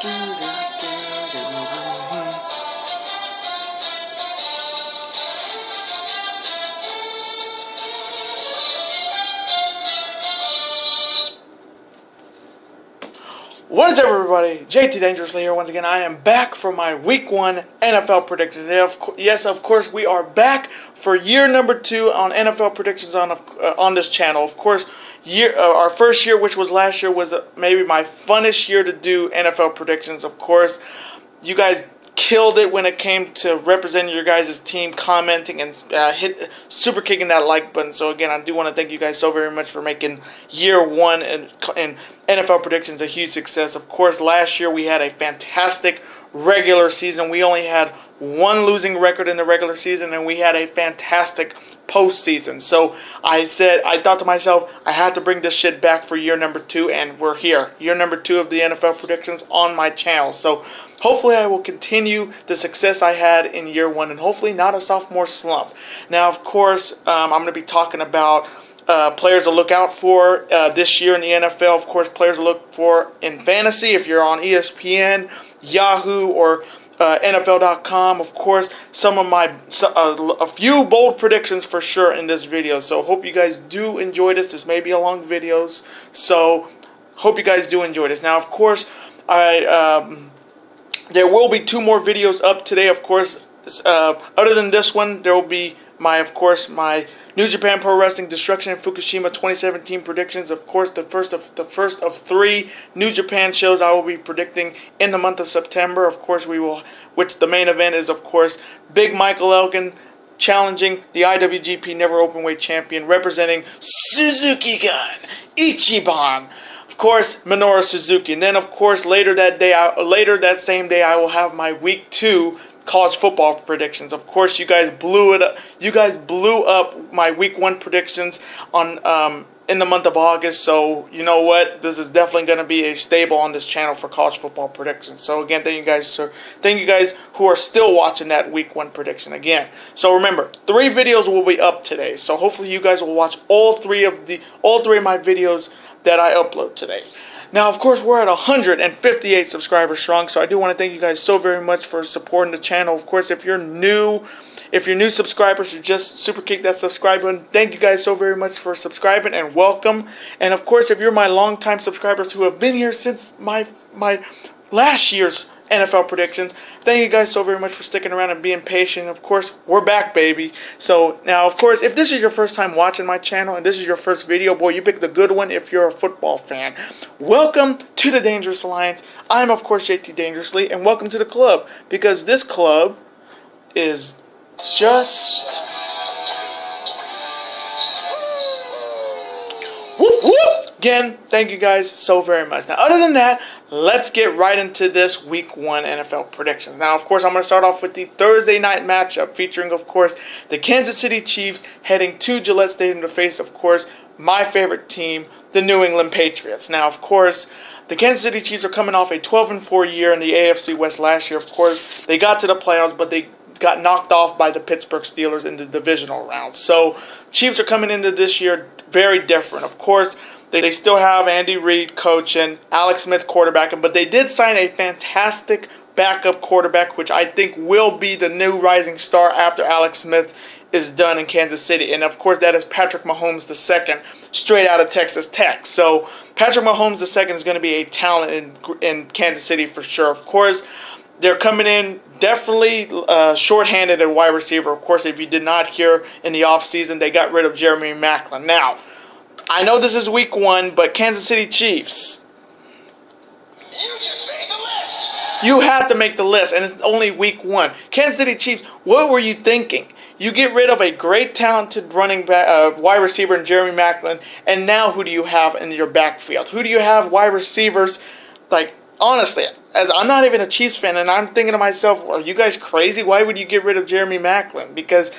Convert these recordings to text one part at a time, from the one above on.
What is up, everybody? JT Dangerously here once again. I am back for my Week 1 NFL predictions. Yes, of course, we are back for year number 2 on NFL predictions on this channel. Of course, our first year, which was last year, was maybe my funnest year to do NFL predictions. Of course, you guys killed it when it came to representing your guys' team, commenting, and super kicking that like button. So again, I do want to thank you guys so very much for making year 1 and NFL predictions a huge success. Of course, last year we had a fantastic regular season. We only had one losing record in the regular season, and we had a fantastic postseason. So I thought to myself, I had to bring this shit back for year number 2, and we're here. Year number 2 of the NFL predictions on my channel. So hopefully I will continue the success I had in year 1, and hopefully not a sophomore slump. Now, of course, I'm going to be talking about players to look out for this year in the NFL. Of course, players to look for in fantasy if you're on ESPN, Yahoo, or NFL.com. Of course, a few bold predictions for sure in this video. So hope you guys do enjoy this. This may be a long video, so hope you guys do enjoy this. Now, of course, there will be 2 more videos up today. Of course, other than this one, there will be my New Japan Pro Wrestling Destruction in Fukushima 2017 predictions. Of course, the first of 3 New Japan shows I will be predicting in the month of September. Of course, which the main event is, of course, Big Michael Elgin challenging the IWGP Never Openweight Champion, representing Suzuki-gun Ichiban. Of course, Minoru Suzuki. And then, of course, later that same day, I will have my Week 2 college football predictions. Of course, you guys blew it up. You guys blew up my Week 1 predictions on in the month of August. So you know what? This is definitely going to be a staple on this channel for college football predictions. So again, thank you guys, sir. Thank you guys who are still watching that Week 1 prediction again. So remember, 3 videos will be up today. So hopefully you guys will watch all three of my videos that I upload today. Now, of course, we're at 158 subscribers strong, so I do want to thank you guys so very much for supporting the channel. Of course, if you're new subscribers who just super kick that subscribe button, thank you guys so very much for subscribing and welcome. And of course, if you're my longtime subscribers who have been here since my last year's NFL predictions, thank you guys so very much for sticking around and being patient. Of course, we're back, baby. So now, of course, if this is your first time watching my channel and this is your first video, boy, you picked a good one if you're a football fan. Welcome to the Dangerous Alliance. I'm, of course, JT Dangerously, and welcome to the club, because this club is just whoop whoop. Again, thank you guys so very much. Now, other than that, let's get right into this Week 1 NFL predictions. Now, of course, I'm going to start off with the Thursday night matchup featuring, of course, the Kansas City Chiefs heading to Gillette Stadium to face, of course, my favorite team, the New England Patriots. Now, of course, the Kansas City Chiefs are coming off a 12-4 year in the AFC West last year. Of course, they got to the playoffs, but they got knocked off by the Pittsburgh Steelers in the divisional round. So, Chiefs are coming into this year very different. Of course, they still have Andy Reid coaching, Alex Smith quarterbacking, but they did sign a fantastic backup quarterback, which I think will be the new rising star after Alex Smith is done in Kansas City. And of course, that is Patrick Mahomes II, straight out of Texas Tech. So Patrick Mahomes II is going to be a talent in Kansas City for sure. Of course, they're coming in definitely shorthanded at wide receiver. Of course, if you did not hear in the offseason, they got rid of Jeremy Maclin. Now, I know this is Week 1, but Kansas City Chiefs, you just made the list. You have to make the list, and it's only Week 1. Kansas City Chiefs, what were you thinking? You get rid of a great, talented running back, wide receiver in Jeremy Maclin, and now who do you have in your backfield? Who do you have wide receivers? Like, honestly, as I'm not even a Chiefs fan, and I'm thinking to myself, are you guys crazy? Why would you get rid of Jeremy Maclin? Because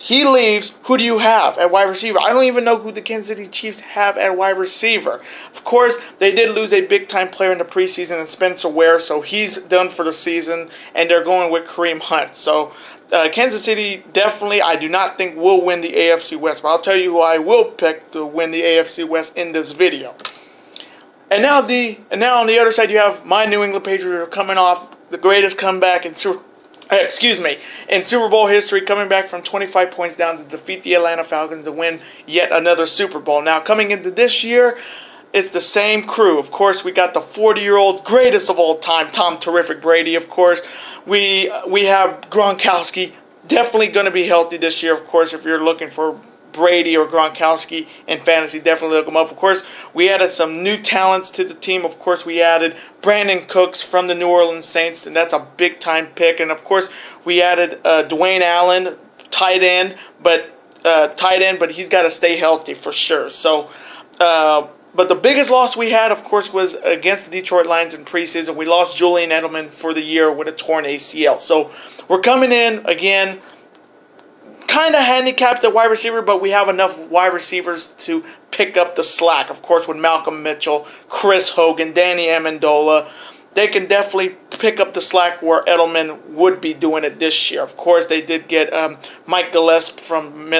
he leaves, who do you have at wide receiver? I don't even know who the Kansas City Chiefs have at wide receiver. Of course, they did lose a big-time player in the preseason in Spencer Ware, so he's done for the season, and they're going with Kareem Hunt. So, Kansas City definitely, I do not think, will win the AFC West. But I'll tell you who I will pick to win the AFC West in this video. And now on the other side, you have my New England Patriots coming off the greatest comeback in Super Bowl history, coming back from 25 points down to defeat the Atlanta Falcons to win yet another Super Bowl. Now, coming into this year, it's the same crew. Of course, we got the 40-year-old greatest of all time, Tom Terrific Brady. Of course, we have Gronkowski, definitely going to be healthy this year. Of course, if you're looking for Brady or Gronkowski in fantasy, definitely look them up. Of course, we added some new talents to the team. Of course, we added Brandon Cooks from the New Orleans Saints, and that's a big-time pick. And, of course, we added Dwayne Allen, tight end, but he's got to stay healthy for sure. So, but the biggest loss we had, of course, was against the Detroit Lions in preseason. We lost Julian Edelman for the year with a torn ACL. So we're coming in, again, kind of handicapped at wide receiver, but we have enough wide receivers to pick up the slack. Of course, with Malcolm Mitchell, Chris Hogan, Danny Amendola, they can definitely pick up the slack where Edelman would be doing it this year. Of course, they did get Mike Gillespie from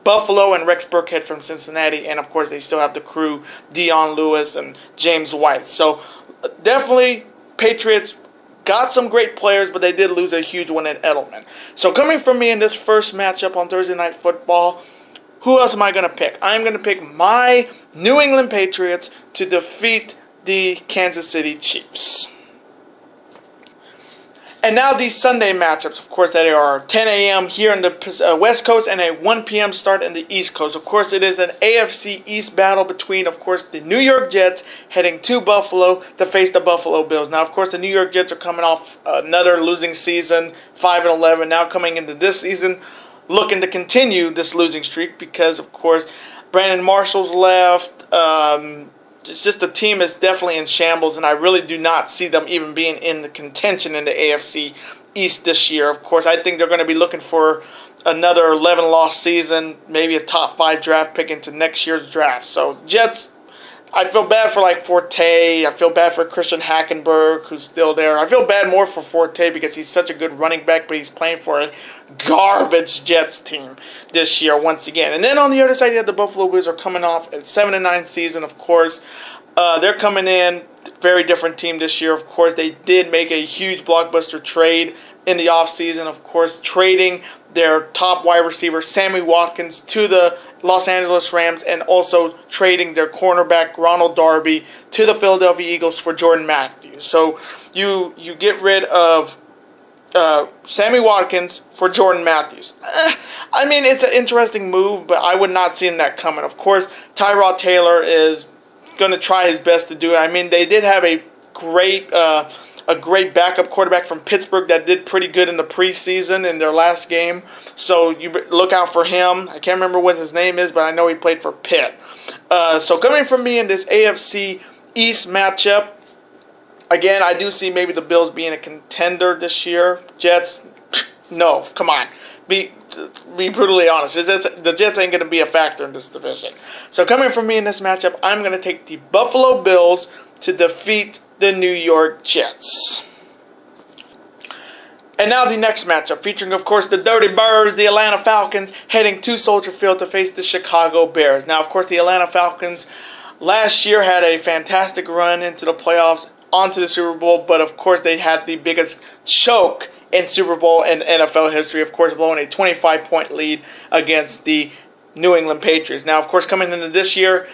Buffalo and Rex Burkhead from Cincinnati, and of course they still have the crew, Dion Lewis and James White. So definitely Patriots got some great players, but they did lose a huge one in Edelman. So coming from me in this first matchup on Thursday Night Football, who else am I going to pick? I'm going to pick my New England Patriots to defeat the Kansas City Chiefs. And now these Sunday matchups, of course, that are 10 a.m. here in the West Coast and a 1 p.m. start in the East Coast. Of course, it is an AFC East battle between, of course, the New York Jets heading to Buffalo to face the Buffalo Bills. Now, of course, the New York Jets are coming off another losing season, 5-11. Now coming into this season, looking to continue this losing streak because, of course, Brandon Marshall's left. It's just the team is definitely in shambles, and I really do not see them even being in the contention in the AFC East this year. Of course, I think they're going to be looking for another 11-loss season, maybe a top 5 draft pick into next year's draft. So, Jets, I feel bad for like Forte. I feel bad for Christian Hackenberg, who's still there. I feel bad more for Forte because he's such a good running back, but he's playing for a garbage Jets team this year once again. And then on the other side, you have the Buffalo Bills are coming off a 7-9 season, of course. They're coming in, very different team this year. Of course, they did make a huge blockbuster trade in the offseason, of course, trading their top wide receiver, Sammy Watkins, to the Los Angeles Rams, and also trading their cornerback, Ronald Darby, to the Philadelphia Eagles for Jordan Matthews. So you get rid of Sammy Watkins for Jordan Matthews. I mean, it's an interesting move, but I would not see that coming. Of course, Tyrod Taylor is going to try his best to do it. I mean, they did have a great backup quarterback from Pittsburgh that did pretty good in the preseason in their last game. So you look out for him. I can't remember what his name is, but I know he played for Pitt. So coming from me in this AFC East matchup, again, I do see maybe the Bills being a contender this year. Jets, no, come on. Be brutally honest. The Jets ain't going to be a factor in this division. So coming from me in this matchup, I'm going to take the Buffalo Bills to defeat the New York Jets. And now the next matchup, featuring, of course, the Dirty Birds, the Atlanta Falcons, heading to Soldier Field to face the Chicago Bears. Now, of course, the Atlanta Falcons last year had a fantastic run into the playoffs, onto the Super Bowl, but, of course, they had the biggest choke in Super Bowl in NFL history, of course, blowing a 25-point lead against the New England Patriots. Now, of course, coming into this year,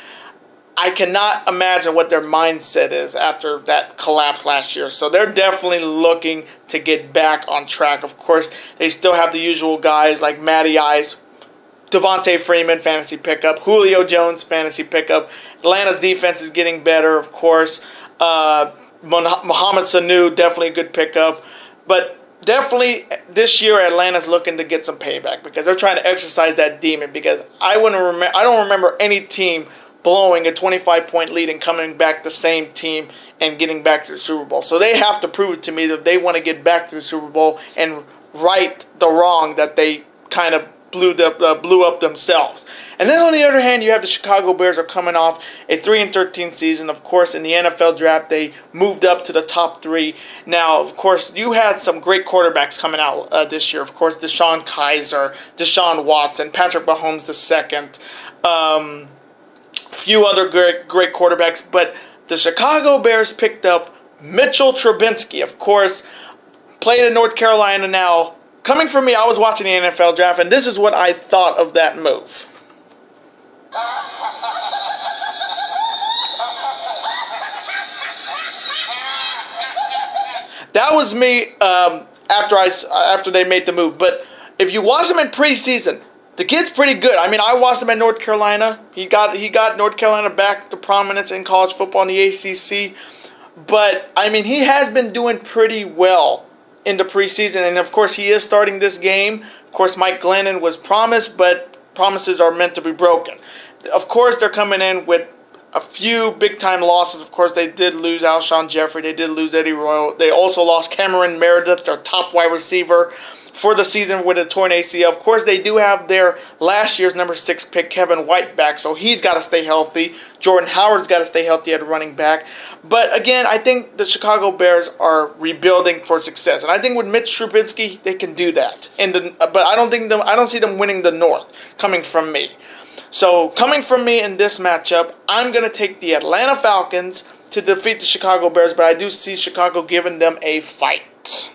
I cannot imagine what their mindset is after that collapse last year. So they're definitely looking to get back on track. Of course, they still have the usual guys like Matty Ice, Devontae Freeman, fantasy pickup, Julio Jones, fantasy pickup. Atlanta's defense is getting better, of course. Mohamed Sanu, definitely a good pickup. But definitely this year Atlanta's looking to get some payback because they're trying to exercise that demon. Because I don't remember any team blowing a 25-point lead and coming back the same team and getting back to the Super Bowl. So they have to prove it to me that they want to get back to the Super Bowl and right the wrong that they kind of blew up themselves. And then on the other hand, you have the Chicago Bears are coming off a 3-13 season. Of course, in the NFL draft, they moved up to the top 3. Now, of course, you had some great quarterbacks coming out this year. Of course, Deshaun Kaiser, Deshaun Watson, Patrick Mahomes II, few other great quarterbacks, but the Chicago Bears picked up Mitchell Trubisky. Of course, played in North Carolina now. Coming from me, I was watching the NFL draft, and this is what I thought of that move. That was me after they made the move. But if you watch him in preseason, the kid's pretty good. I mean, I watched him at North Carolina. He got North Carolina back to prominence in college football in the ACC. But, I mean, he has been doing pretty well in the preseason. And, of course, he is starting this game. Of course, Mike Glennon was promised, but promises are meant to be broken. Of course, they're coming in with a few big-time losses. Of course, they did lose Alshon Jeffrey. They did lose Eddie Royal. They also lost Cameron Meredith, their top wide receiver, for the season with a torn ACL. Of course, they do have their last year's number 6 pick, Kevin White, back, so he's got to stay healthy. Jordan Howard's got to stay healthy at running back. But again, I think the Chicago Bears are rebuilding for success, and I think with Mitch Trubisky, they can do that. But I don't see them winning the North. Coming from me. So coming from me in this matchup, I'm going to take the Atlanta Falcons to defeat the Chicago Bears, but I do see Chicago giving them a fight.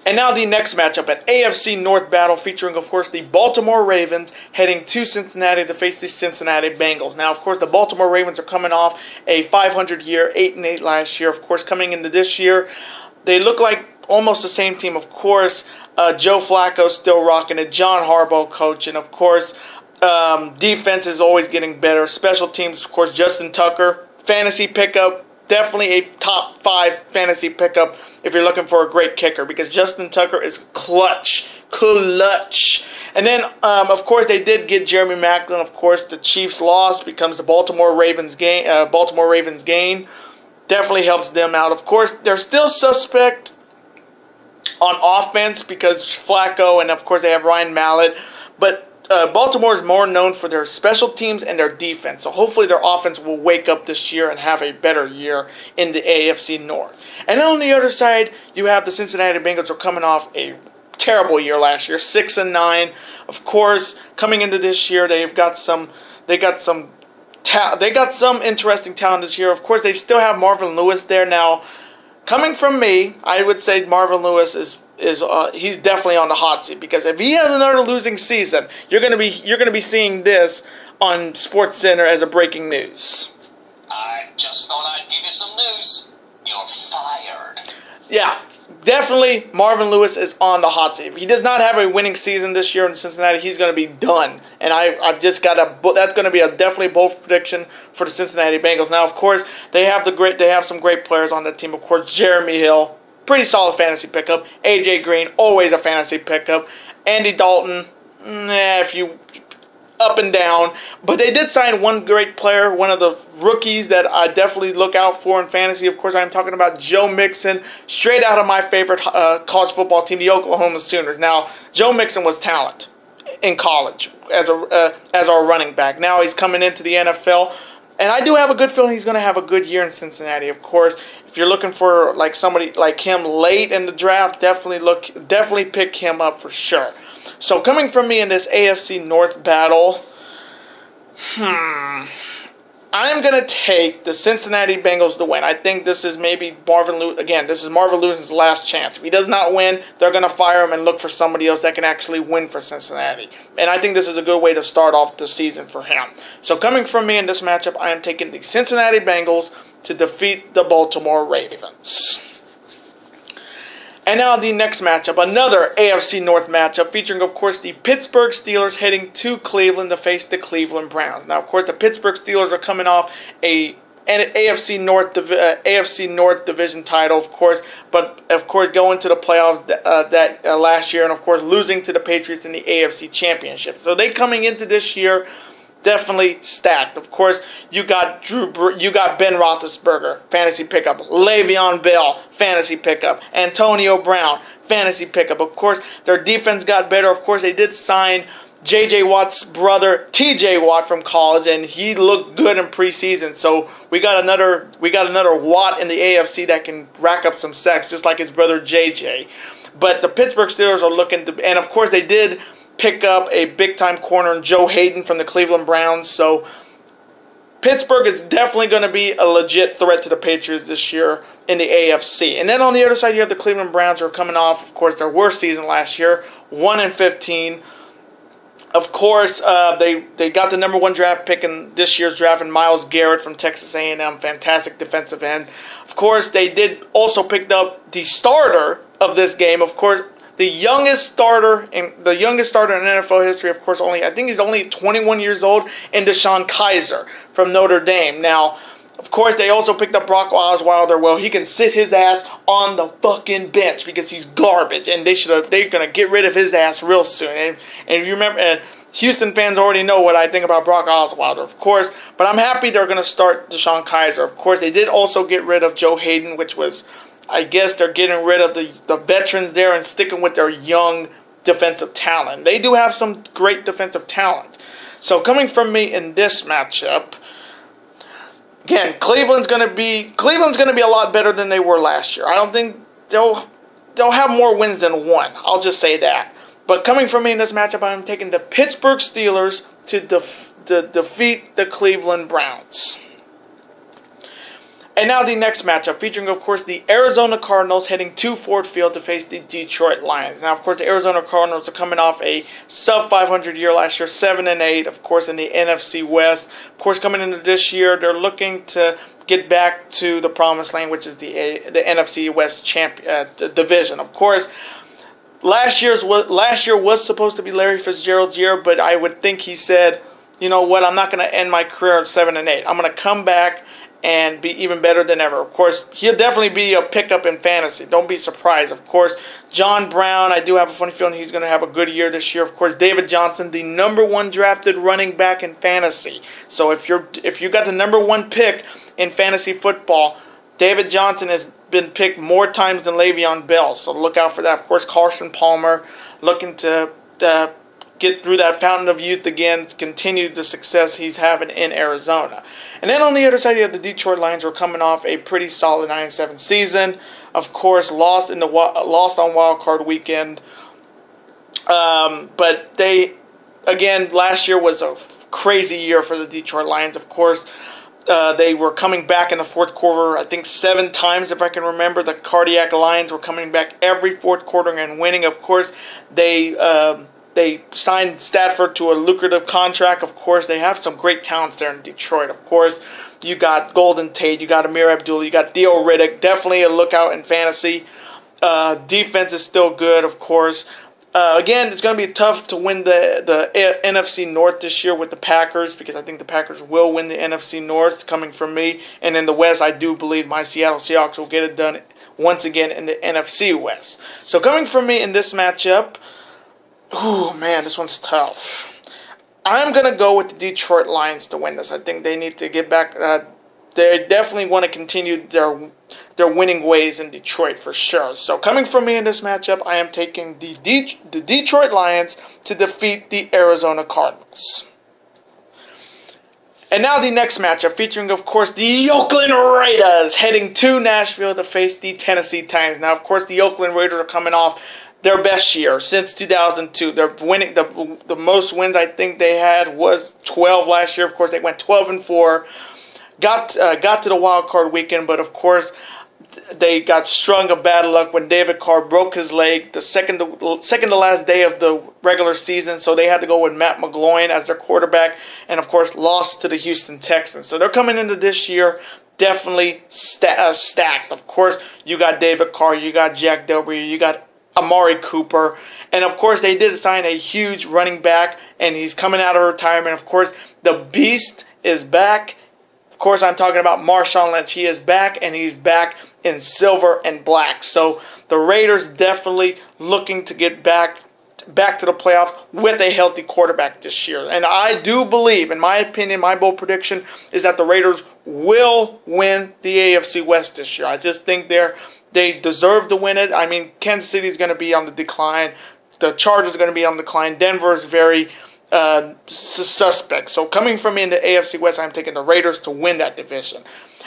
And now the next matchup, an AFC North battle featuring, of course, the Baltimore Ravens heading to Cincinnati to face the Cincinnati Bengals. Now, of course, the Baltimore Ravens are coming off a 500 year, 8-8 last year. Of course, coming into this year, they look like almost the same team. Of course, Joe Flacco still rocking it, John Harbaugh coaching. Of course, defense is always getting better. Special teams, of course, Justin Tucker, fantasy pickup. Definitely a top 5 fantasy pickup if you're looking for a great kicker, because Justin Tucker is clutch. And then, of course, they did get Jeremy Maclin. Of course, the Chiefs' loss becomes the Baltimore Ravens gain. Definitely helps them out. Of course, they're still suspect on offense because Flacco, and of course they have Ryan Mallett. But Baltimore is more known for their special teams and their defense. So hopefully their offense will wake up this year and have a better year in the AFC North. And then on the other side, you have the Cincinnati Bengals are coming off a terrible year last year, 6-9. Of course, coming into this year, they got some interesting talent this year. Of course, they still have Marvin Lewis there now. Coming from me, I would say Marvin Lewis is he's definitely on the hot seat, because if he has another losing season, you're gonna be seeing this on SportsCenter as a breaking news. I just thought I'd give you some news. You're fired. Yeah, definitely Marvin Lewis is on the hot seat. If he does not have a winning season this year in Cincinnati, he's going to be done. And I've just got that's going to be a definitely bold prediction for the Cincinnati Bengals. Now, of course, they have some great players on that team. Of course, Jeremy Hill, pretty solid fantasy pickup. AJ Green, always a fantasy pickup. Andy Dalton, if you up and down. But they did sign one great player, one of the rookies that I definitely look out for in fantasy. Of course, I'm talking about Joe Mixon, straight out of my favorite college football team, the Oklahoma Sooners. Now, Joe Mixon was talent in college as our running back. Now he's coming into the NFL, and I do have a good feeling he's going to have a good year in Cincinnati. Of course, if you're looking for like somebody like him late in the draft, definitely pick him up for sure. So coming from me in this AFC North battle, I'm going to take the Cincinnati Bengals to win. I think this is maybe Marvin Lewis. Again, this is Marvin Lewis's last chance. If he does not win, they're going to fire him and look for somebody else that can actually win for Cincinnati. And I think this is a good way to start off the season for him. So coming from me in this matchup, I am taking the Cincinnati Bengals to defeat the Baltimore Ravens. And now the next matchup, another AFC North matchup featuring, of course, the Pittsburgh Steelers heading to Cleveland to face the Cleveland Browns. Now, of course, the Pittsburgh Steelers are coming off an AFC North division title, of course, but of course going to the playoffs last year, and of course losing to the Patriots in the AFC Championship. So they coming into this year definitely stacked. Of course, you got Ben Roethlisberger, fantasy pickup. Le'Veon Bell, fantasy pickup. Antonio Brown, fantasy pickup. Of course, their defense got better. Of course, they did sign J.J. Watt's brother, T.J. Watt, from college, and he looked good in preseason. So we got another Watt in the AFC that can rack up some sacks, just like his brother J.J. But the Pittsburgh Steelers are looking to, and of course they did pick up a big-time corner in Joe Hayden from the Cleveland Browns. So Pittsburgh is definitely going to be a legit threat to the Patriots this year in the AFC. And then on the other side, you have the Cleveland Browns, who are coming off, of course, their worst season last year, 1-15. Of course, they got the number 1 draft pick in this year's draft, and Myles Garrett from Texas A&M, fantastic defensive end. Of course, they did also pick up the starter of this game. Of course, the youngest starter in NFL history. Of course, I think he's only 21 years old, and DeShone Kizer from Notre Dame. Now, of course, they also picked up Brock Osweiler. Well, he can sit his ass on the fucking bench because he's garbage, and they're gonna get rid of his ass real soon. And if you remember, Houston fans already know what I think about Brock Osweiler, of course. But I'm happy they're gonna start DeShone Kizer. Of course, they did also get rid of Joe Hayden, which was, I guess, they're getting rid of the veterans there and sticking with their young defensive talent. They do have some great defensive talent. So coming from me in this matchup. Again, Cleveland's gonna be a lot better than they were last year. I don't think they'll have more wins than 1. I'll just say that. But coming from me in this matchup, I'm taking the Pittsburgh Steelers to defeat the Cleveland Browns. And now the next matchup, featuring, of course, the Arizona Cardinals heading to Ford Field to face the Detroit Lions. Now, of course, the Arizona Cardinals are coming off a sub-500 year last year, 7-8, of course, in the NFC West. Of course, coming into this year, they're looking to get back to the promised land, which is the NFC West division. Of course, last year was supposed to be Larry Fitzgerald's year, but I would think he said, you know what, I'm not going to end my career at 7-8. I'm going to come back and be even better than ever. Of course, he'll definitely be a pickup in fantasy. Don't be surprised. Of course, John Brown, I do have a funny feeling he's going to have a good year this year. Of course, David Johnson, the number 1 drafted running back in fantasy. So if you got the number 1 pick in fantasy football, David Johnson has been picked more times than Le'Veon Bell. So look out for that. Of course, Carson Palmer looking to get through that fountain of youth again, continue the success he's having in Arizona. And then on the other side, you have the Detroit Lions, who are coming off a pretty solid 9-7 season. Of course, lost on Wild Card Weekend. But last year was a crazy year for the Detroit Lions. Of course, they were coming back in the fourth quarter, I think 7 times, if I can remember. The Cardiac Lions were coming back every fourth quarter and winning. Of course, they signed Stafford to a lucrative contract. Of course, they have some great talents there in Detroit. Of course, you got Golden Tate, you got Amir Abdullah, you got Theo Riddick. Definitely a lookout in fantasy. Defense is still good, of course. Again, it's going to be tough to win the NFC North this year with the Packers, because I think the Packers will win the NFC North, coming from me. And in the West, I do believe my Seattle Seahawks will get it done once again in the NFC West. So coming from me in this matchup, oh man, this one's tough. I'm going to go with the Detroit Lions to win this. I think they need to get back. They definitely want to continue their winning ways in Detroit for sure. So coming from me in this matchup, I am taking the Detroit Lions to defeat the Arizona Cardinals. And now the next matchup, featuring, of course, the Oakland Raiders heading to Nashville to face the Tennessee Titans. Now, of course, the Oakland Raiders are coming off their best year since 2002. They're winning. The most wins I think they had was 12 last year. Of course, they went 12-4. Got to the wild card weekend, but of course they got strung of bad luck when David Carr broke his leg the second to last day of the regular season. So they had to go with Matt McGloin as their quarterback, and of course lost to the Houston Texans. So they're coming into this year definitely stacked. Of course, you got David Carr, you got Jack Del Rio, you got Amari Cooper, and of course they did sign a huge running back, and he's coming out of retirement. Of course, the Beast is back. Of course, I'm talking about Marshawn Lynch. He is back, and he's back in silver and black. So the Raiders definitely looking to get back to the playoffs with a healthy quarterback this year. And I do believe, in my opinion, my bold prediction is that the Raiders will win the AFC West this year. I just think they deserve to win it. I mean, Kansas City is going to be on the decline. The Chargers are going to be on the decline. Denver is very suspect. So coming from me in the AFC West, I'm taking the Raiders to win that division.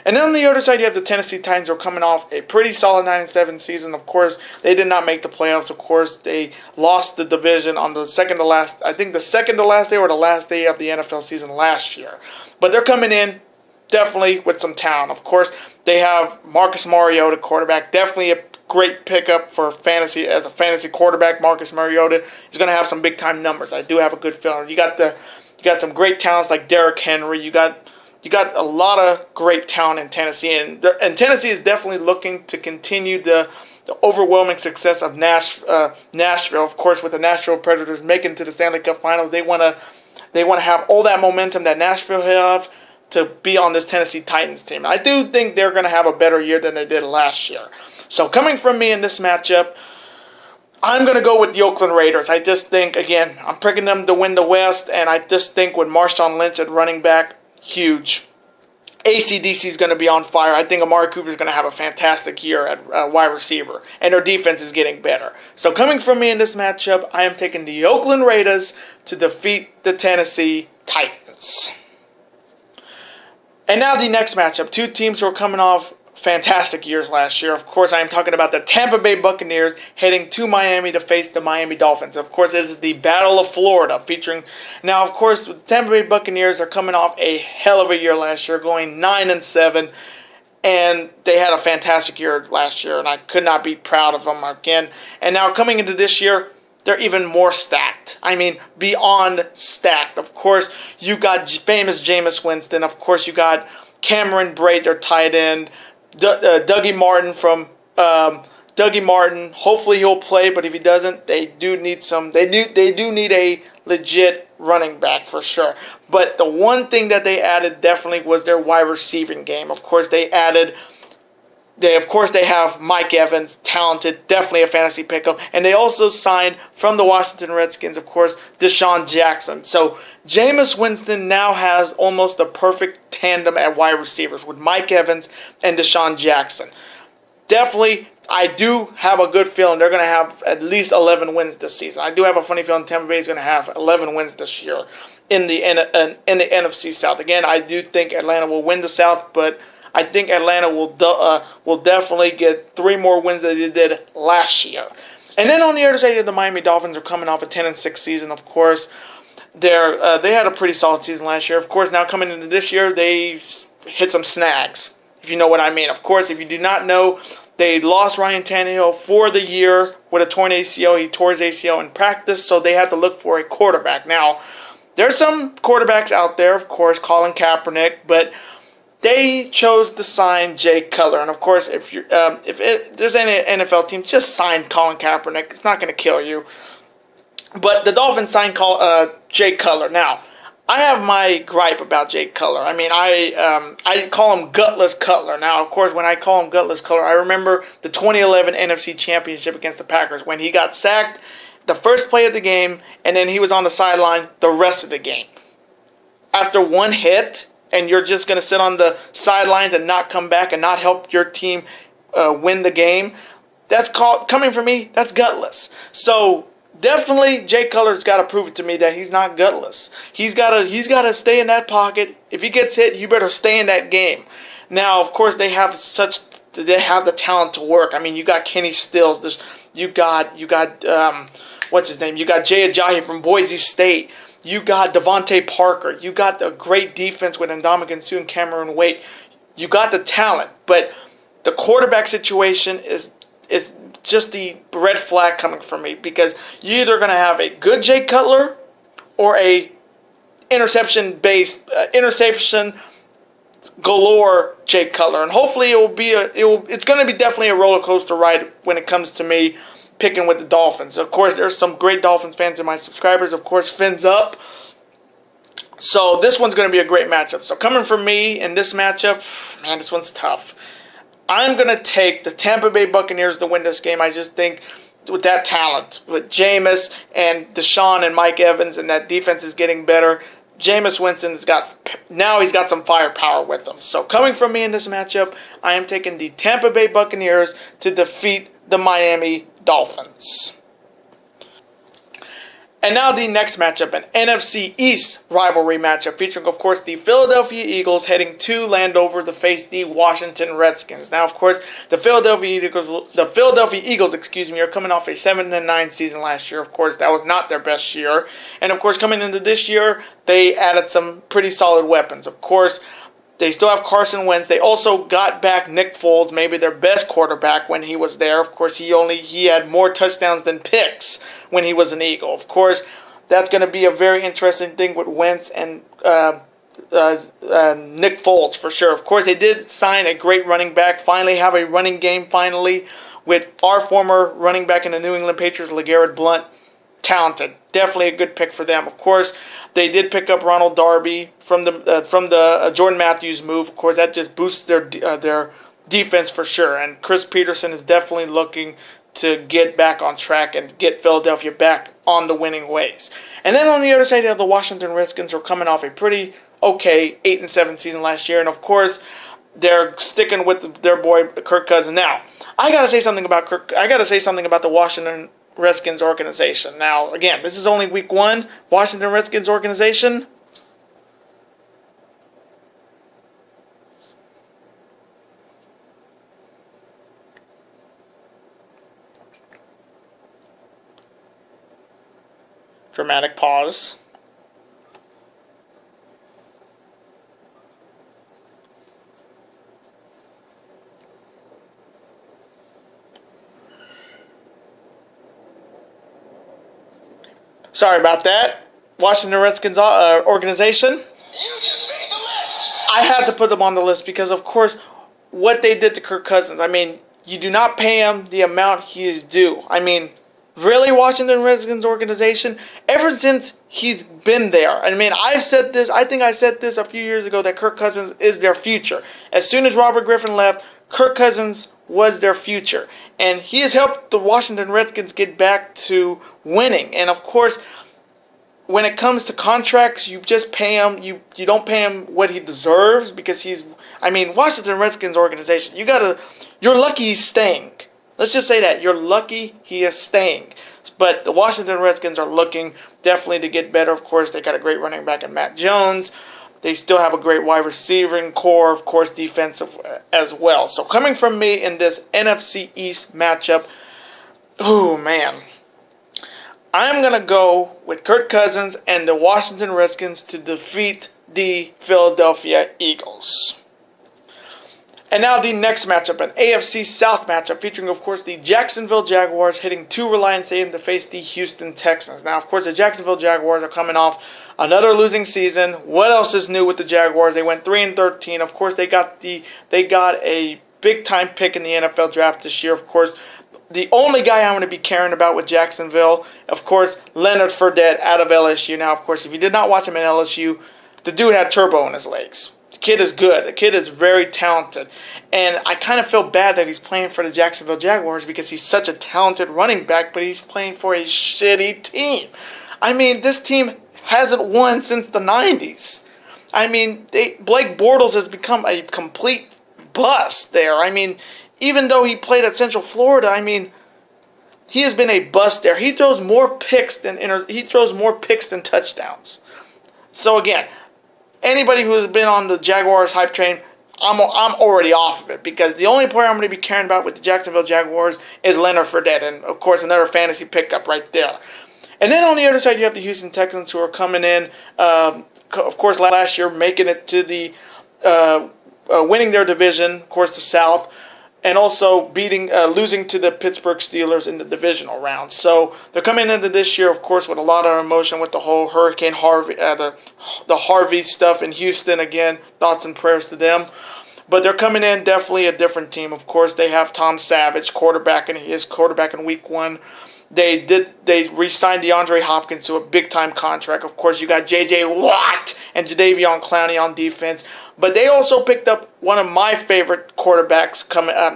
And then on the other side, you have the Tennessee Titans, who are coming off a pretty solid 9-7 season. Of course, they did not make the playoffs. Of course, they lost the division on the second to last day or the last day of the NFL season last year. But they're coming in definitely with some talent. Of course, they have Marcus Mariota, quarterback, definitely a great pickup for fantasy as a fantasy quarterback. Marcus Mariota is going to have some big time numbers. I do have a good feeling. You got some great talents like Derrick Henry. You got a lot of great talent in Tennessee, and Tennessee is definitely looking to continue the overwhelming success of Nashville. Of course, with the Nashville Predators making it to the Stanley Cup Finals, they want to have all that momentum that Nashville have to be on this Tennessee Titans team. I do think they're going to have a better year than they did last year. So coming from me in this matchup, I'm going to go with the Oakland Raiders. I just think, again, I'm picking them to win the West, and I just think with Marshawn Lynch at running back, huge. AC/DC is going to be on fire. I think Amari Cooper is going to have a fantastic year at wide receiver, and their defense is getting better. So coming from me in this matchup, I am taking the Oakland Raiders to defeat the Tennessee Titans. And now the next matchup, two teams who are coming off fantastic years last year. Of course, I am talking about the Tampa Bay Buccaneers heading to Miami to face the Miami Dolphins. Of course, it is the Battle of Florida featuring... Now, of course, the Tampa Bay Buccaneers are coming off a hell of a year last year, going 9-7, and they had a fantastic year last year, and I could not be proud of them again. And now coming into this year, they're even more stacked. I mean, beyond stacked. Of course, you got famous Jameis Winston. Of course, you got Cameron Brate, their tight end. Dougie Martin from Dougie Martin. Hopefully he'll play, but if he doesn't, they do need a legit running back for sure. But the one thing that they added definitely was their wide receiving game. Of course, they have Mike Evans, talented, definitely a fantasy pickup, and they also signed from the Washington Redskins, of course, Deshaun Jackson. So Jameis Winston now has almost a perfect tandem at wide receivers with Mike Evans and Deshaun Jackson. Definitely, I do have a good feeling they're going to have at least 11 wins this season. I do have a funny feeling Tampa Bay is going to have 11 wins this year in the NFC South. Again, I do think Atlanta will win the South, but I think Atlanta will definitely get 3 more wins than they did last year. And then on the other side, the Miami Dolphins are coming off a 10-6 season. Of course, they had a pretty solid season last year. Of course, now coming into this year, they hit some snags, if you know what I mean. Of course, if you do not know, they lost Ryan Tannehill for the year with a torn ACL. He tore his ACL in practice, so they had to look for a quarterback. Now, there's some quarterbacks out there, of course, Colin Kaepernick, but they chose to sign Jay Cutler, and of course, if there's any NFL team, just sign Colin Kaepernick. It's not going to kill you. But the Dolphins signed Jay Cutler. Now, I have my gripe about Jay Cutler. I mean, I call him Gutless Cutler. Now, of course, when I call him Gutless Cutler, I remember the 2011 NFC Championship against the Packers when he got sacked the first play of the game, and then he was on the sideline the rest of the game. After one hit, and you're just going to sit on the sidelines and not come back and not help your team win the game, coming from me, that's gutless. So definitely Jay Cutler's got to prove it to me that he's not gutless. He's got to stay in that pocket. If he gets hit, you better stay in that game. Now, of course, they have the talent to work. I mean, you got Kenny Stills. You got what's his name? You got Jay Ajayi from Boise State. You got Devontae Parker. You got the great defense with Ndamukong Suh and Cameron Wake. You got the talent, but the quarterback situation is just the red flag coming from me, because you're either going to have a good Jay Cutler or a interception galore Jay Cutler, and hopefully it's going to be definitely a roller coaster ride when it comes to me picking with the Dolphins. Of course, there's some great Dolphins fans in my subscribers. Of course, fins up. So this one's going to be a great matchup. So coming from me in this matchup, man, this one's tough. I'm going to take the Tampa Bay Buccaneers to win this game. I just think with that talent, with Jameis and Deshaun and Mike Evans, and that defense is getting better, Jameis Winston's got some firepower with him. So coming from me in this matchup, I am taking the Tampa Bay Buccaneers to defeat the Miami Dolphins. And now the next matchup, an NFC East rivalry matchup featuring, of course, the Philadelphia Eagles heading to Landover to face the Washington Redskins. Now, of course, the Philadelphia Eagles, are coming off a 7-9 season last year. Of course, that was not their best year. And of course, coming into this year, they added some pretty solid weapons. Of course, They still have Carson Wentz. They also got back Nick Foles, maybe their best quarterback when he was there. Of course, he had more touchdowns than picks when he was an Eagle. Of course, that's going to be a very interesting thing with Wentz and Nick Foles for sure. Of course, they did sign a great running back. Finally, have a running game. Finally, with our former running back in the New England Patriots, LeGarrette Blount. Talented, definitely a good pick for them. Of course, they did pick up Ronald Darby from the Jordan Matthews move. Of course, that just boosts their defense for sure. And Chris Peterson is definitely looking to get back on track and get Philadelphia back on the winning ways. And then on the other side, you have the Washington Redskins, who are coming off a pretty okay 8-7 season last year, and of course, they're sticking with their boy Kirk Cousins. Now, I gotta say something about the Washington Redskins organization. Now, again, this is only week 1. Washington Redskins organization. Dramatic pause. Sorry about that. Washington Redskins organization. You just made the list. I had to put them on the list because, of course, what they did to Kirk Cousins. I mean, you do not pay him the amount he is due. I mean, really, Washington Redskins organization? Ever since he's been there. I mean, I think I said this a few years ago, that Kirk Cousins is their future. As soon as Robert Griffin left, Kirk Cousins was their future. And he has helped the Washington Redskins get back to winning. And of course, when it comes to contracts, you just pay him. You don't pay him what he deserves, because Washington Redskins organization, you're lucky he's staying. Let's just say that. You're lucky he is staying. But the Washington Redskins are looking definitely to get better. Of course, they got a great running back in Matt Jones. They still have a great wide receiving core, of course, defensive as well. So coming from me in this NFC East matchup, oh man, I'm going to go with Kirk Cousins and the Washington Redskins to defeat the Philadelphia Eagles. And now the next matchup, an AFC South matchup featuring, of course, the Jacksonville Jaguars hitting to Reliance Stadium to face the Houston Texans. Now, of course, the Jacksonville Jaguars are coming off another losing season. What else is new with the Jaguars? They went 3-13. Of course, they got a big-time pick in the NFL draft this year. Of course, the only guy I'm going to be caring about with Jacksonville, of course, Leonard Fournette out of LSU. Now, of course, if you did not watch him in LSU, the dude had turbo in his legs. The kid is good. The kid is very talented. And I kind of feel bad that he's playing for the Jacksonville Jaguars, because he's such a talented running back, but he's playing for a shitty team. I mean, this team hasn't won since the 90s. I mean, Blake Bortles has become a complete bust there. I mean, even though he played at Central Florida, I mean, he has been a bust there. He throws more picks than touchdowns. So again, anybody who has been on the Jaguars hype train, I'm already off of it, because the only player I'm going to be caring about with the Jacksonville Jaguars is Leonard Fournette, and of course another fantasy pickup right there. And then on the other side, you have the Houston Texans, who are coming in, of course, last year making it to the winning their division, of course, the South, and also losing to the Pittsburgh Steelers in the divisional round. So they're coming into this year, of course, with a lot of emotion with the whole Hurricane Harvey, the Harvey stuff in Houston. Again, thoughts and prayers to them. But they're coming in definitely a different team. Of course, they have Tom Savage, quarterback in Week 1. They re-signed DeAndre Hopkins to a big-time contract. Of course, you got J.J. Watt and Jadeveon Clowney on defense. But they also picked up one of my favorite quarterbacks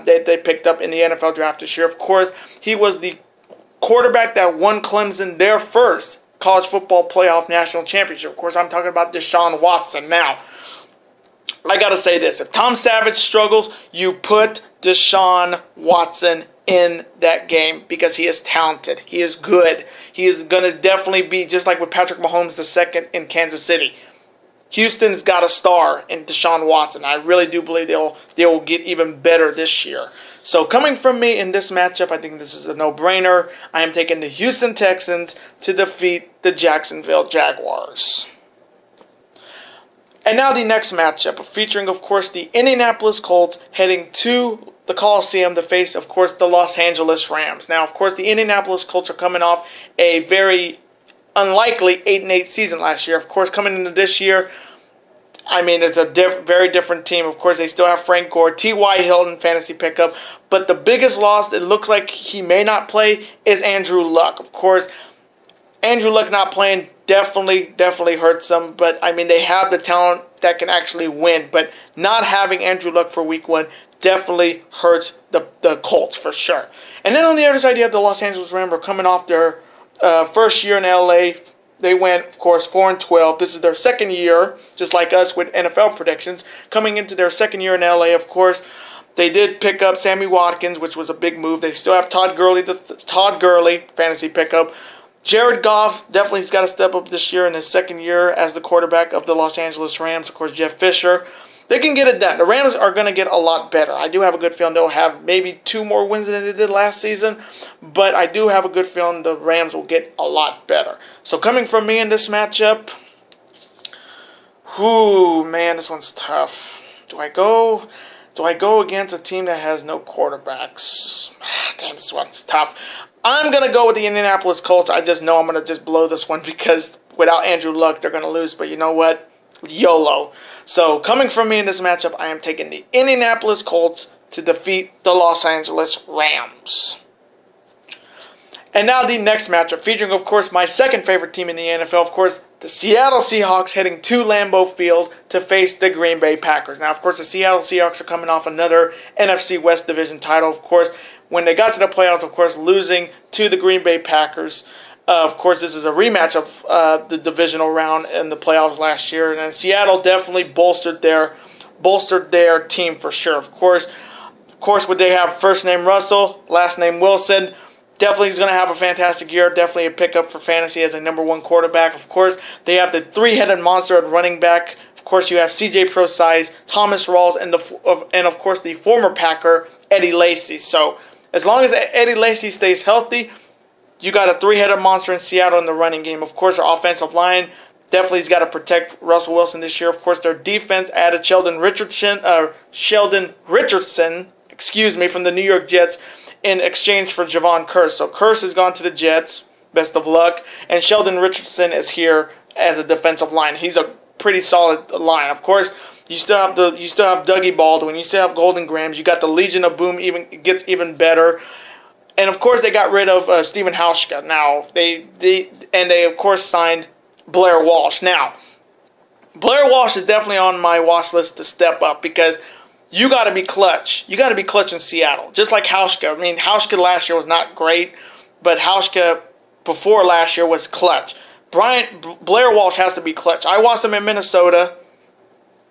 they picked up in the NFL draft this year. Of course, he was the quarterback that won Clemson their first college football playoff national championship. Of course, I'm talking about Deshaun Watson. Now, I got to say this. If Tom Savage struggles, you put Deshaun Watson in that game, because he is talented. He is good. He is going to definitely be, just like with Patrick Mahomes II in Kansas City. Houston's got a star in Deshaun Watson. I really do believe they will get even better this year. So coming from me in this matchup, I think this is a no-brainer. I am taking the Houston Texans to defeat the Jacksonville Jaguars. And now the next matchup, featuring, of course, the Indianapolis Colts heading to the Coliseum to face, of course, the Los Angeles Rams. Now, of course, the Indianapolis Colts are coming off a very unlikely 8-8 season last year. Of course, coming into this year, I mean, it's a very different team. Of course, they still have Frank Gore, T.Y. Hilton, fantasy pickup. But the biggest loss, it looks like he may not play, is Andrew Luck. Of course, Andrew Luck not playing definitely hurts them. But, I mean, they have the talent that can actually win. But not having Andrew Luck for week 1 definitely hurts the Colts for sure. And then on the other side, you have the Los Angeles Rams coming off their first year in L.A., They went, of course, 4-12. This is their second year, just like us with NFL predictions. Coming into their second year in LA, of course, they did pick up Sammy Watkins, which was a big move. They still have Todd Gurley, fantasy pickup. Jared Goff definitely has got to step up this year in his second year as the quarterback of the Los Angeles Rams. Of course, Jeff Fisher. They can get it done. The Rams are going to get a lot better. I do have a good feeling they'll have maybe 2 more wins than they did last season, but I do have a good feeling the Rams will get a lot better. So coming from me in this matchup, man, this one's tough. Do I go against a team that has no quarterbacks? Damn, this one's tough. I'm going to go with the Indianapolis Colts. I just know I'm going to just blow this one because without Andrew Luck, they're going to lose. But you know what? YOLO. So coming from me in this matchup, I am taking the Indianapolis Colts to defeat the Los Angeles Rams. And now the next matchup, featuring, of course, my second favorite team in the NFL, of course, the Seattle Seahawks heading to Lambeau Field to face the Green Bay Packers. Now, of course, the Seattle Seahawks are coming off another NFC West Division title. Of course, when they got to the playoffs, of course, losing to the Green Bay Packers. Of course, this is a rematch of the divisional round in the playoffs last year, and Seattle definitely bolstered their team for sure. Of course, would they have first name Russell, last name Wilson? Definitely is going to have a fantastic year. Definitely a pickup for fantasy as a number 1 quarterback. Of course, they have the 3-headed monster at running back. Of course, you have C.J. Prosise, Thomas Rawls, and of course the former Packer Eddie Lacy. So as long as Eddie Lacy stays healthy, you got a 3-headed monster in Seattle in the running game. Of course, their offensive line definitely has got to protect Russell Wilson this year. Of course, their defense added Sheldon Richardson, from the New York Jets in exchange for Javon Curse. So Curse has gone to the Jets. Best of luck. And Sheldon Richardson is here as a defensive line. He's a pretty solid line. Of course, you still have Dougie Baldwin. You still have Golden Grahams. You got the Legion of Boom. Gets even better. And of course, they got rid of Stephen Hauschka. Now they of course signed Blair Walsh. Now, Blair Walsh is definitely on my watch list to step up because you got to be clutch. You got to be clutch in Seattle, just like Hauschka. I mean, Hauschka last year was not great, but Hauschka before last year was clutch. Blair Walsh has to be clutch. I watched him in Minnesota.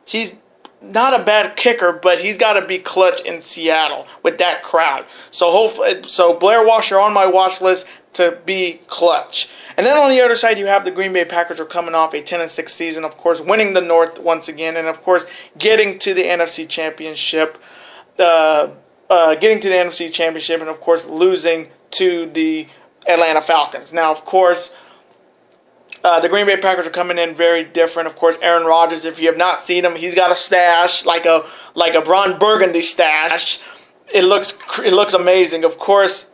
He's not a bad kicker, but he's got to be clutch in Seattle with that crowd. So Blair Walsh, you're on my watch list to be clutch. And then on the other side, you have the Green Bay Packers are coming off a 10-6 season, of course, winning the North once again, and of course, getting to the NFC Championship, and of course, losing to the Atlanta Falcons. Now, of course, the Green Bay Packers are coming in very different. Of course, Aaron Rodgers, if you have not seen him, he's got a stash like a Ron Burgundy stash. It looks amazing. Of course,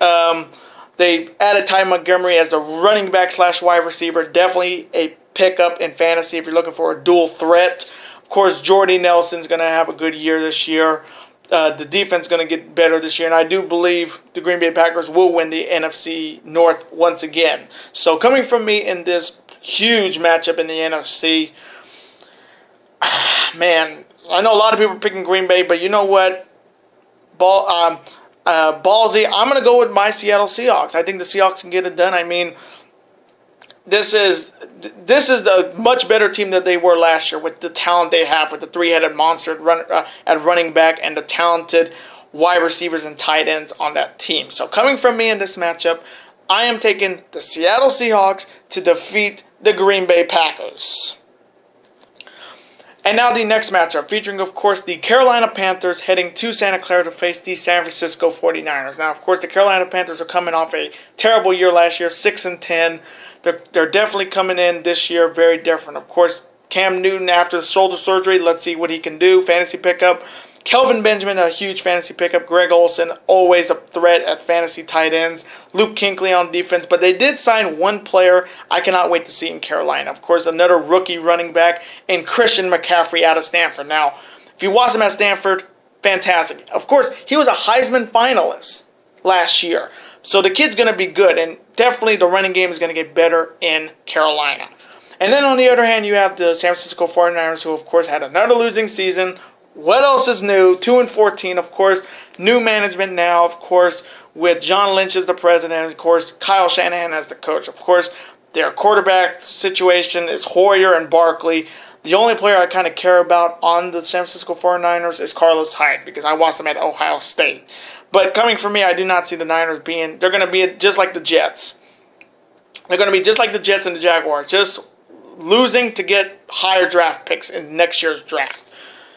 they added Ty Montgomery as the running back / wide receiver. Definitely a pickup in fantasy if you're looking for a dual threat. Of course, Jordy Nelson's going to have a good year this year. The defense is going to get better this year, and I do believe the Green Bay Packers will win the NFC North once again. So coming from me in this huge matchup in the NFC, man, I know a lot of people are picking Green Bay, but you know what? Ballsy, I'm going to go with my Seattle Seahawks. I think the Seahawks can get it done. I mean, this is the much better team that they were last year with the talent they have, with the 3-headed monster at running back and the talented wide receivers and tight ends on that team. So coming from me in this matchup, I am taking the Seattle Seahawks to defeat the Green Bay Packers. And now the next matchup, featuring, of course, the Carolina Panthers heading to Santa Clara to face the San Francisco 49ers. Now, of course, the Carolina Panthers are coming off a terrible year last year, 6-10. They're definitely coming in this year very different. Of course, Cam Newton after the shoulder surgery. Let's see what he can do. Fantasy pickup. Kelvin Benjamin, a huge fantasy pickup. Greg Olsen, always a threat at fantasy tight ends. Luke Kuechly on defense. But they did sign one player I cannot wait to see in Carolina. Of course, another rookie running back in Christian McCaffrey out of Stanford. Now, if you watch him at Stanford, fantastic. Of course, he was a Heisman finalist last year. So the kid's going to be good. And definitely the running game is going to get better in Carolina. And then on the other hand, you have the San Francisco 49ers, who of course had another losing season. What else is new? 2-14, of course. New management now, of course, with John Lynch as the president, of course, Kyle Shanahan as the coach. Of course, their quarterback situation is Hoyer and Barkley. The only player I kind of care about on the San Francisco 49ers is Carlos Hyde, because I watched him at Ohio State. But coming from me, I do not see the Niners being, they're going to be just like the Jets. They're going to be just like the Jets and the Jaguars, just losing to get higher draft picks in next year's draft.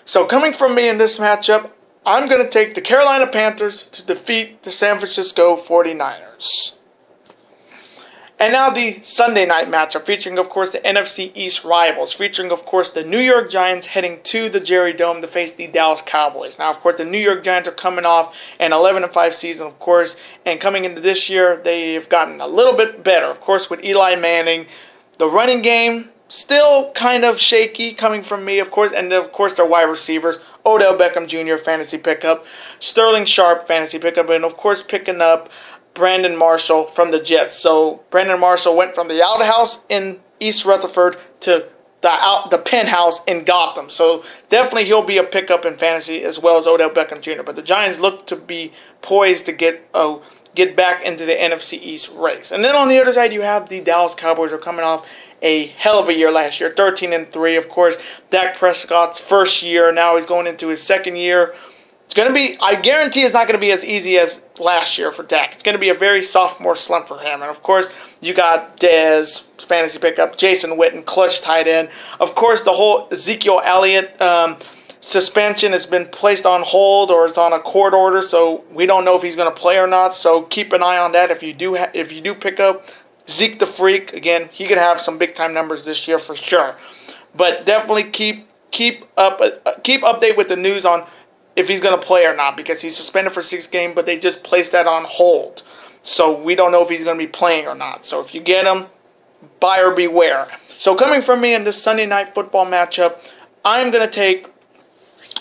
So coming from me in this matchup, I'm going to take the Carolina Panthers to defeat the San Francisco 49ers. And now the Sunday night matchup, featuring, of course, the NFC East rivals, featuring, of course, the New York Giants heading to the Jerry Dome to face the Dallas Cowboys. Now, of course, the New York Giants are coming off an 11-5 season, of course, and coming into this year, they've gotten a little bit better, of course, with Eli Manning. The running game, still kind of shaky coming from me, of course, and of course their wide receivers, Odell Beckham Jr., fantasy pickup, Sterling Sharp, fantasy pickup, and of course picking up Brandon Marshall from the Jets. So Brandon Marshall went from the outhouse in East Rutherford to the penthouse in Gotham. So definitely he'll be a pickup in fantasy as well as Odell Beckham Jr. But the Giants look to be poised to get back into the NFC East race. And then on the other side, you have the Dallas Cowboys, who are coming off a hell of a year last year, 13-3. Of course, Dak Prescott's first year. Now he's going into his second year. It's going to be, I guarantee it's not going to be as easy as last year for Dak. It's going to be a very sophomore slump for him. And of course, you got Dez, fantasy pickup, Jason Witten, clutch tight end. Of course, the whole Ezekiel Elliott suspension has been placed on hold, or it's on a court order, so we don't know if he's going to play or not. So keep an eye on that. If you do pick up Zeke the Freak, again, he could have some big time numbers this year for sure. But definitely keep update with the news on if he's going to play or not, because he's suspended for 6 games, but they just placed that on hold. So we don't know if he's going to be playing or not. So if you get him, buyer beware. So coming from me in this Sunday night football matchup, I'm going to take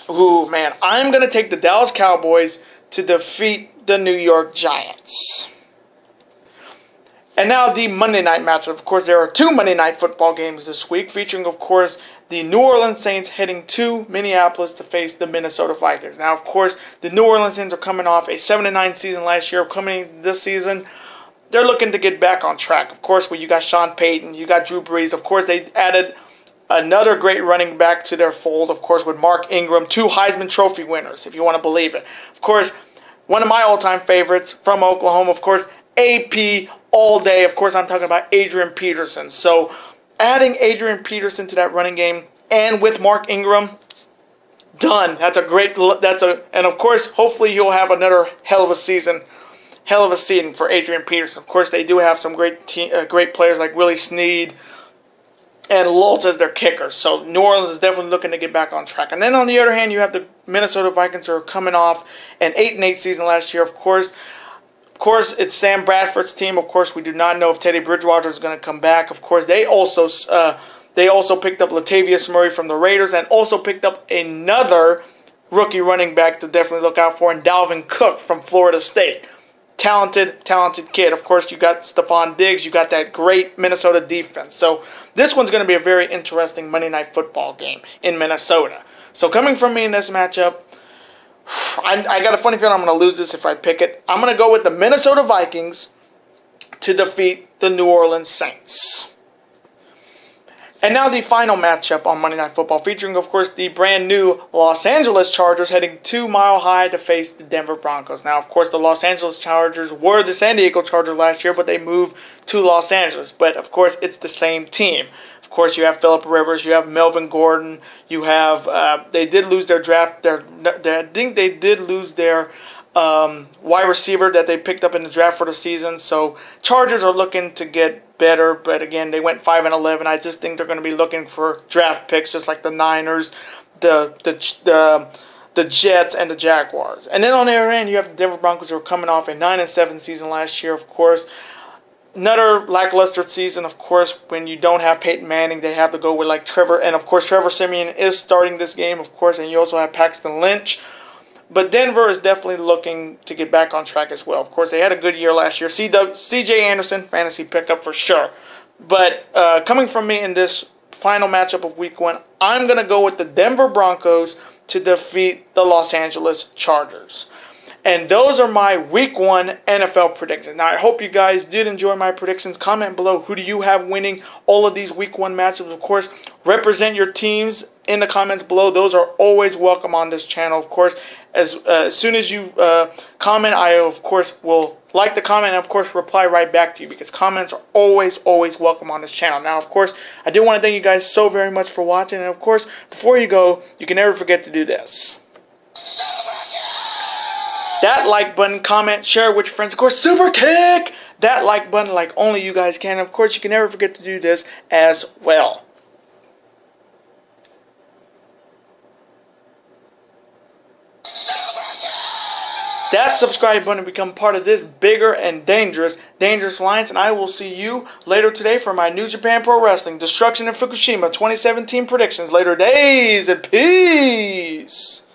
the Dallas Cowboys to defeat the New York Giants. And now the Monday night matchup. Of course, there are 2 Monday night football games this week, featuring, of course, the New Orleans Saints heading to Minneapolis to face the Minnesota Vikings. Now, of course, the New Orleans Saints are coming off a 7-9 season last year. Coming this season, they're looking to get back on track. Of course, where you got Sean Payton, you got Drew Brees. Of course, they added another great running back to their fold, of course, with Mark Ingram, 2 Heisman Trophy winners, if you want to believe it. Of course, one of my all-time favorites from Oklahoma, of course, AP all day. Of course, I'm talking about Adrian Peterson. So adding Adrian Peterson to that running game, and with Mark Ingram, done. And of course, hopefully he'll have another hell of a season for Adrian Peterson. Of course, they do have some great players like Willie Snead and Lultz as their kickers. So New Orleans is definitely looking to get back on track. And then on the other hand, you have the Minnesota Vikings, who are coming off an 8-8 season last year. Of course, it's Sam Bradford's team. Of course, we do not know if Teddy Bridgewater is going to come back. Of course, they also picked up Latavius Murray from the Raiders, and also picked up another rookie running back to definitely look out for, and Dalvin Cook from Florida State. Talented kid. Of course, you got Stephon Diggs. You got that great Minnesota defense. So this one's going to be a very interesting Monday Night Football game in Minnesota. So coming from me in this matchup, I got a funny feeling I'm going to lose this if I pick it. I'm going to go with the Minnesota Vikings to defeat the New Orleans Saints. And now the final matchup on Monday Night Football, featuring, of course, the brand new Los Angeles Chargers heading to Mile High to face the Denver Broncos. Now, of course, the Los Angeles Chargers were the San Diego Chargers last year, but they moved to Los Angeles. But, of course, it's the same team. Of course, you have Phillip Rivers, you have Melvin Gordon, you have, they did lose their draft, I think they did lose their wide receiver that they picked up in the draft for the season. So Chargers are looking to get better, but again, they went 5-11. I just think they're going to be looking for draft picks, just like the Niners, the Jets, and the Jaguars. And then on the other end, you have the Denver Broncos, who are coming off a 9-7 season last year, of course. Another lackluster season, of course. When you don't have Peyton Manning, they have to go with like Trevor. And of course, Trevor Siemian is starting this game, of course. And you also have Paxton Lynch. But Denver is definitely looking to get back on track as well. Of course, they had a good year last year. C.J. Anderson, fantasy pickup for sure. But coming from me in this final matchup of Week 1, I'm going to go with the Denver Broncos to defeat the Los Angeles Chargers. And those are my Week 1 NFL predictions. Now, I hope you guys did enjoy my predictions. Comment below, who do you have winning all of these Week 1 matchups? Of course, represent your teams in the comments below. Those are always welcome on this channel. Of course, as soon as you comment, I, of course, will like the comment and, of course, reply right back to you, because comments are always welcome on this channel. Now, of course, I do want to thank you guys so very much for watching. And, of course, before you go, you can never forget to do this. That like button, comment, share with your friends. Of course, super kick that like button like only you guys can. Of course, you can never forget to do this as well. That subscribe button to become part of this bigger and dangerous alliance. And I will see you later today for my New Japan Pro Wrestling Destruction in Fukushima 2017 predictions. Later days and peace.